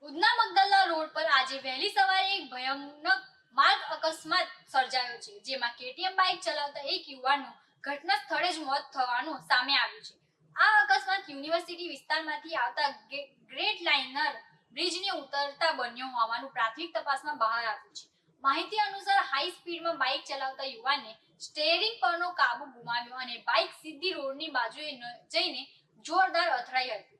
Udhna Magdalla road પર આજે વહેલી સવારે એક ભયાનક માર્ગ અકસ્માત સર્જાયો છે, જેમાં કેટીએમ બાઇક ચલાવતા એક યુવાનનું ઘટના સ્થળે જ મોત થવાનું સામે આવ્યું છે. આ અકસ્માત યુનિવર્સિટી વિસ્તારમાંથી આવતા ગ્રેટ લાઇનર બ્રિજને ઉતરતા બન્યો હોવાનું પ્રાથમિક તપાસમાં બહાર આવ્યું છે. માહિતી અનુસાર હાઈ સ્પીડમાં બાઇક ચલાવતા યુવાને સ્ટીયરિંગ પરનો કાબુ ગુમાવ્યો અને બાઇક સીધી રોડની બાજુએ જઈને જોરદાર અથડાઈ હતી.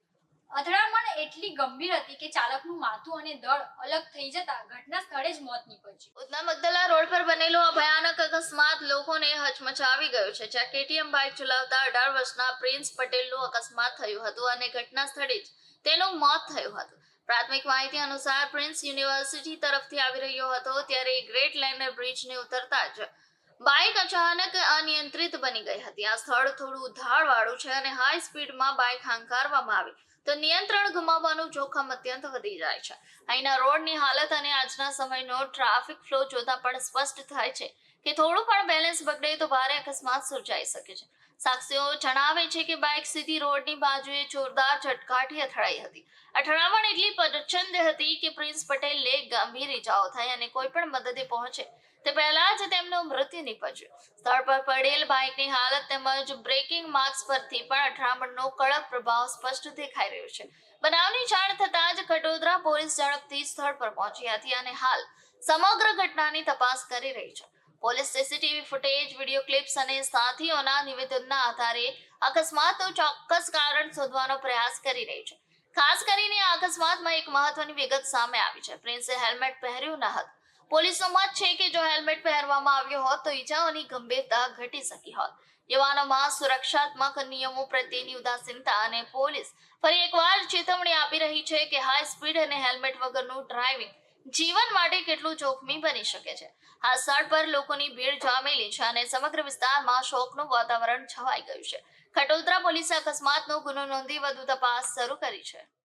અથડામણ એટલી ગંભીર હતી કે ચાલકનું માથું અને ધડ અલગ થઈ જતા ઘટના સ્થળે જ મોત નીપજ્યું. ઉધના મગદલા રોડ પર બનેલો આ ભયાનક અકસ્માત લોકોને હચમચાવી ગયો છે, જ્યાં કેટીએમ બાઇક ચલાવતા 18 વર્ષના પ્રિન્સ પટેલનું અકસ્માત થયું હતું અને ઘટના સ્થળે જ તેનું મોત થયું હતું. પ્રાથમિક માહિતી અનુસાર પ્રિન્સ યુનિવર્સિટી તરફથી આવી રહ્યો હતો ત્યારે ગ્રેટ લાઇનર બ્રિજને ઉતરતા જ બાઇક અચાનક અનિયંત્રિત બની ગઈ હતી. આ સ્થળ થોડું ઉધાળવાળું છે અને હાઈ સ્પીડમાં બાઇક હાંકારવામાં આવી તો નિયંત્રણ ગુમાવવાનું જોખમ અત્યંત વધી જાય છે. અહીંના રોડની હાલત અને આજના સમયનો ટ્રાફિક ફ્લો જોતા પણ સ્પષ્ટ થાય છે કે થોડું પણ બેલેન્સ બગડે તો ભારે અકસ્માત સર્જાઈ શકે છે. સાક્ષીઓ જણાવે છે કે બાઇક સીધી રોડની બાજુએ જોરદાર ઝટકાથી અથડાઈ હતી. અથડામણ એટલી પ્રચંડ હતી કે પ્રિન્સ પટેલને ગંભીર ઈજાઓ થઈ અને કોઈ પણ મદદે પહોંચે તે પહેલા જ તેમનું મૃત્યુ નીપજ્યું. સ્થળ પર પડેલ બાઇકની હાલત તેમજ બ્રેકિંગ માર્ક્સ પરથી પણ અથડામણનો કડક પ્રભાવ સ્પષ્ટ દેખાઈ રહ્યો છે. બનાવની જાણ થતાં જ કટોદરા પોલીસ ઝડપથી સ્થળ પર પહોંચી હતી અને હાલ સમગ્ર ઘટનાની તપાસ કરી રહી છે. Police CCTV footage, video clips અને સાથીઓના નિવેદનના આધારે અકસ્માતનું ચોક્કસ કારણ શોધવાનો પ્રયાસ કરી રહી છે. ખાસ કરીને આ અકસ્માતમાં એક મહત્વની વિગત સામે આવી છે. પ્રિન્સે હેલ્મેટ પહેર્યું ન હતું. પોલીસનો મત છે કે જો હેલ્મેટ પહેરવામાં આવ્યો હોત તો ઈજાઓની ગંભીરતા ઘટી શકી હોત. યુવાનોમાં સુરક્ષાત્મક નિયમો પ્રત્યેની ઉદાસીનતા અને પોલીસ ફરી એકવાર ચેતવણી આપી રહી છે કે હાઈ સ્પીડ અને હેલ્મેટ વગરનું ડ્રાઇવિંગ જીવન માટે કેટલું જોખમી બની શકે છે. આ સ્થળ પર લોકોની ભીડ જામેલી છે અને સમગ્ર વિસ્તારમાં શોકનું વાતાવરણ છવાઈ ગયું છે. કટોદરા પોલીસે અકસ્માતનો ગુનો નોંધી વધુ તપાસ શરૂ કરી છે.